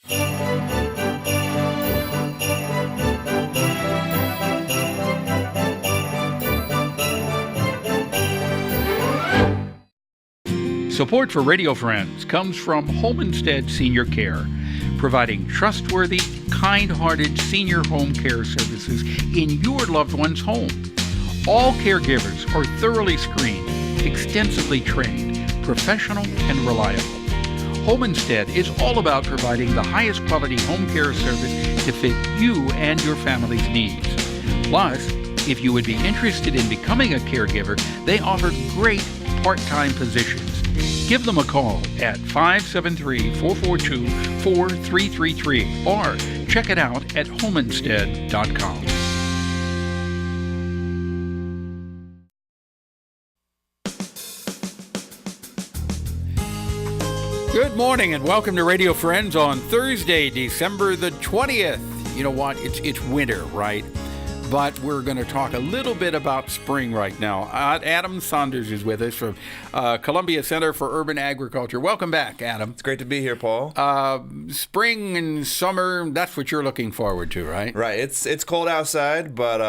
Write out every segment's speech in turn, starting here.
Support for Radio Friends comes from Homestead Senior Care, providing trustworthy, kind-hearted senior home care services in your loved one's home. All caregivers are thoroughly screened, extensively trained, professional, and reliable. Homestead is all about providing the highest quality home care service to fit you and your family's needs. Plus, if you would be interested in becoming a caregiver, they offer great part-time positions. Give them a call at 573-442-4333 or check it out at homestead.com. Good morning and welcome to Radio Friends on Thursday, December the 20th. You know what? It's winter, right? But we're going to talk a little bit about spring right now. Adam Saunders is with us from Columbia Center for Urban Agriculture. Welcome back, Adam. It's great to be here, Paul. Spring and summer, that's what you're looking forward to, right? Right. It's cold outside, but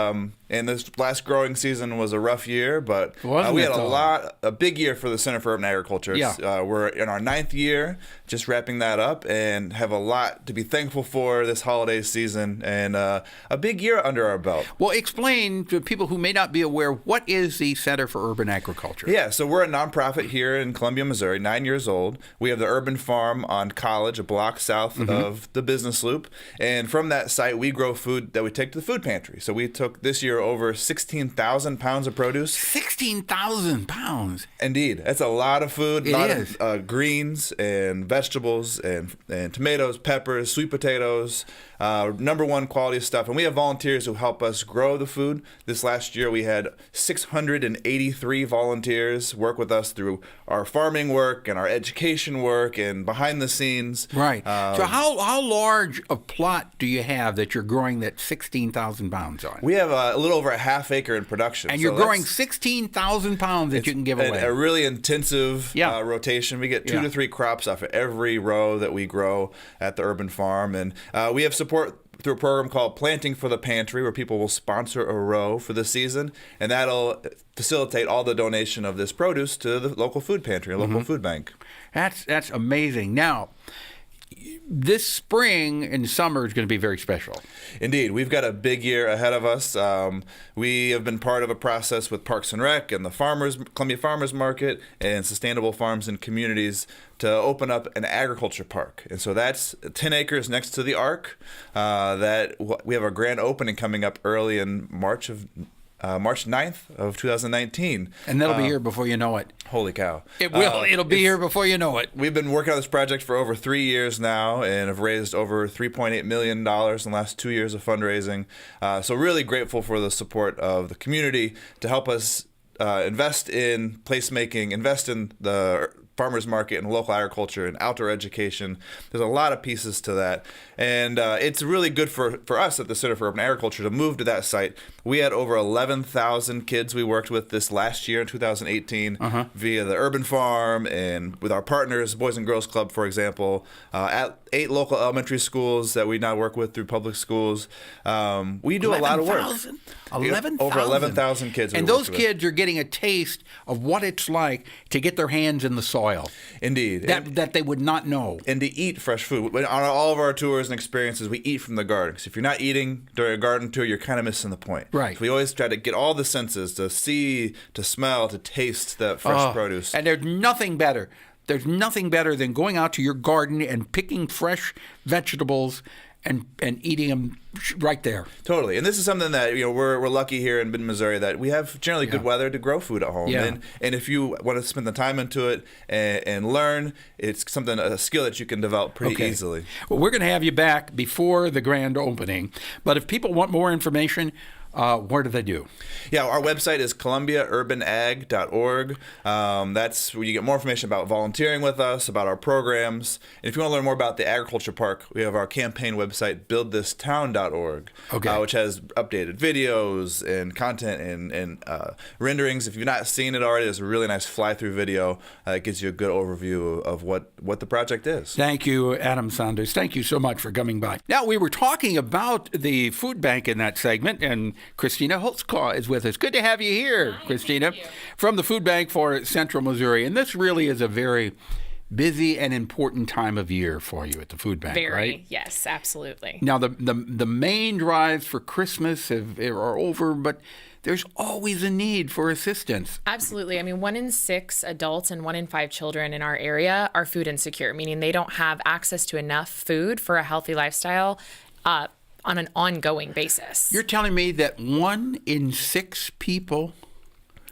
and this last growing season was a rough year, but we had a big year for the Center for Urban Agriculture. Yeah. We're in our 9th year, just wrapping that up, and have a lot to be thankful for this holiday season, and a big year under our belt. Well, explain to people who may not be aware, what is the Center for Urban Agriculture? Yeah, so we're a nonprofit here in Columbia, Missouri, 9 years old. We have the Urban Farm on College, a block south of the business loop, and from that site, we grow food that we take to the food pantry. So we took this year over 16,000 pounds of produce. 16,000 pounds? Indeed. That's a lot of food. It is. Of greens and vegetables and tomatoes, peppers, sweet potatoes, number one quality stuff. And we have volunteers who help us grow the food. This last year, we had 683 volunteers work with us through our farming work and our education work and behind the scenes. Right. So how large a plot do you have that you're growing that 16,000 pounds on? We have a little over a half acre in production. And you're growing 16,000 pounds that you can give away. A really intensive rotation. We get 2 to 3 crops off of every row that we grow at the Urban Farm. And we have support through a program called Planting for the Pantry, where people will sponsor a row for the season, and that'll facilitate all the donation of this produce to the local food pantry, local food bank. That's amazing. Now, this spring and summer is going to be very special. Indeed. We've got a big year ahead of us. We have been part of a process with Parks and Rec and the Columbia Farmers Market and Sustainable Farms and Communities to open up an agriculture park. And so that's 10 acres next to the Ark. That we have our grand opening coming up early in March 9th of 2019. And that'll be here before you know it. Holy cow. It will. It'll be here before you know it. We've been working on this project for over 3 years now and have raised over $3.8 million in the last 2 years of fundraising. So really grateful for the support of the community to help us invest in placemaking, invest in the farmers market and local agriculture and outdoor education. There's a lot of pieces to that. And it's really good for us at the Center for Urban Agriculture to move to that site. We had over 11,000 kids we worked with this last year in 2018 via the Urban Farm and with our partners, Boys and Girls Club, for example, at 8 local elementary schools that we now work with through public schools. We do 11, a lot of work. 11,000? Over 11,000 kids. And those kids are getting a taste of what it's like to get their hands in the soil. Indeed. That they would not know. And to eat fresh food. On all of our tours and experiences, we eat from the garden. So if you're not eating during a garden tour, you're kind of missing the point. Right. So we always try to get all the senses, to see, to smell, to taste that fresh produce. And there's nothing better. There's nothing better than going out to your garden and picking fresh vegetables and eating them right there. Totally. And this is something that, we're lucky here in Missouri that we have generally good weather to grow food at home. Yeah. And if you want to spend the time into it and learn, it's a skill that you can develop pretty easily. Well, we're going to have you back before the grand opening. But if people want more information, what do they do? Yeah, our website is columbiaurbanag.org. That's where you get more information about volunteering with us, about our programs. And if you want to learn more about the agriculture park, we have our campaign website, buildthistown.org, which has updated videos and content and renderings. If you've not seen it already, there's a really nice fly-through video that gives you a good overview of what the project is. Thank you, Adam Saunders. Thank you so much for coming by. Now, we were talking about the food bank in that segment, and Christina Holtzclaw is with us. Good to have you here, Hi, Christina, thank you. from the Food Bank for Central Missouri. And this really is a very busy and important time of year for you at the Food Bank, right? Yes, absolutely. Now, the main drives for Christmas are over, but there's always a need for assistance. Absolutely. I mean, 1 in 6 adults and 1 in 5 children in our area are food insecure, meaning they don't have access to enough food for a healthy lifestyle on an ongoing basis. You're telling me that 1 in 6 people...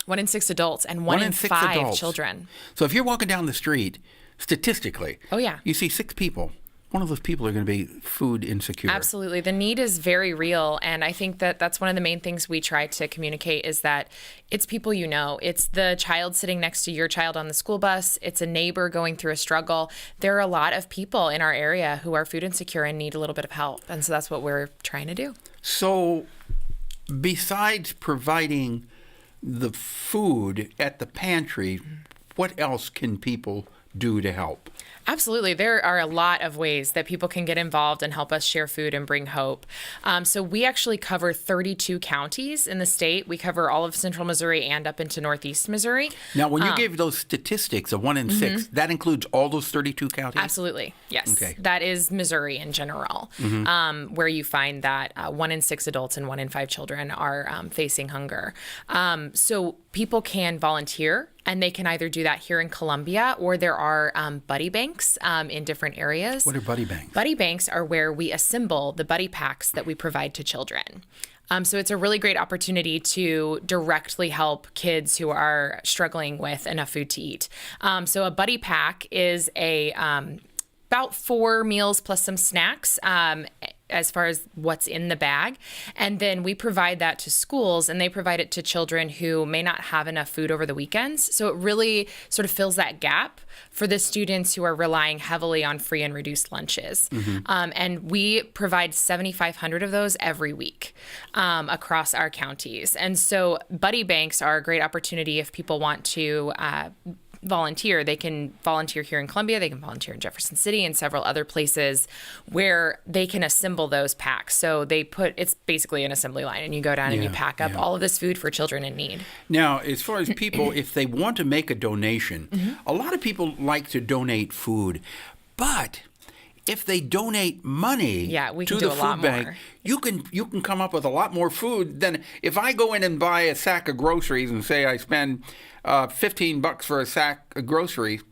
1 in 6 adults and 1 in 6 5 adults. children. So if you're walking down the street, statistically, Oh, yeah. you see 6 people. One of those people are going to be food insecure. Absolutely. The need is very real. And I think that that's one of the main things we try to communicate is that it's people you know. It's the child sitting next to your child on the school bus. It's a neighbor going through a struggle. There are a lot of people in our area who are food insecure and need a little bit of help. And so that's what we're trying to do. So besides providing the food at the pantry, what else can people do to help? Absolutely. There are a lot of ways that people can get involved and help us share food and bring hope. So we actually cover 32 counties in the state. We cover all of central Missouri and up into northeast Missouri. Now, when you gave those statistics of 1 in 6, that includes all those 32 counties? Absolutely. Yes. Okay. That is Missouri in general, where you find that 1 in 6 adults and 1 in 5 children are facing hunger. So people can volunteer, and they can either do that here in Columbia, or there are buddy banks in different areas. What are buddy banks? Buddy banks are where we assemble the buddy packs that we provide to children. So it's a really great opportunity to directly help kids who are struggling with enough food to eat. So a buddy pack is about 4 meals plus some snacks as far as what's in the bag. And then we provide that to schools, and they provide it to children who may not have enough food over the weekends. So it really sort of fills that gap for the students who are relying heavily on free and reduced lunches. And we provide 7,500 of those every week across our counties. And so buddy banks are a great opportunity if people want to volunteer. They can volunteer here in Columbia, they can volunteer in Jefferson City and several other places where they can assemble those packs. So it's basically an assembly line, and you go down and you pack up all of this food for children in need. Now, as far as people, if they want to make a donation, a lot of people like to donate food, but if they donate money to the food bank, you can come up with a lot more food than if I go in and buy a sack of groceries and say I spend $15 for a sack of groceries.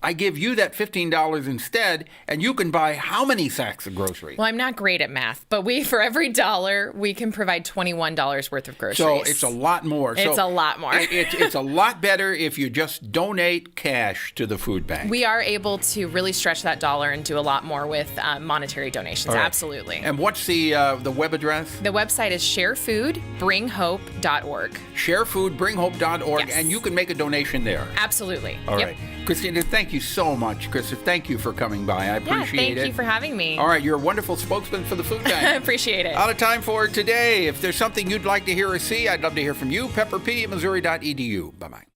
I give you that $15 instead, and you can buy how many sacks of groceries? Well, I'm not great at math, but for every dollar, we can provide $21 worth of groceries. So it's a lot more. It's a lot more. It's a lot better if you just donate cash to the food bank. We are able to really stretch that dollar and do a lot more with monetary donations. Right. Absolutely. And what's the web address? The website is sharefoodbringhope.org. Sharefoodbringhope.org, Yes. and you can make a donation there. Absolutely. All right. Christina, thank you so much. Christa, thank you for coming by. I appreciate it. Thank you for having me. All right, you're a wonderful spokesman for the food bank. I appreciate it. Out of time for today. If there's something you'd like to hear or see, I'd love to hear from you. Pepper P at Missouri.edu. Bye-bye.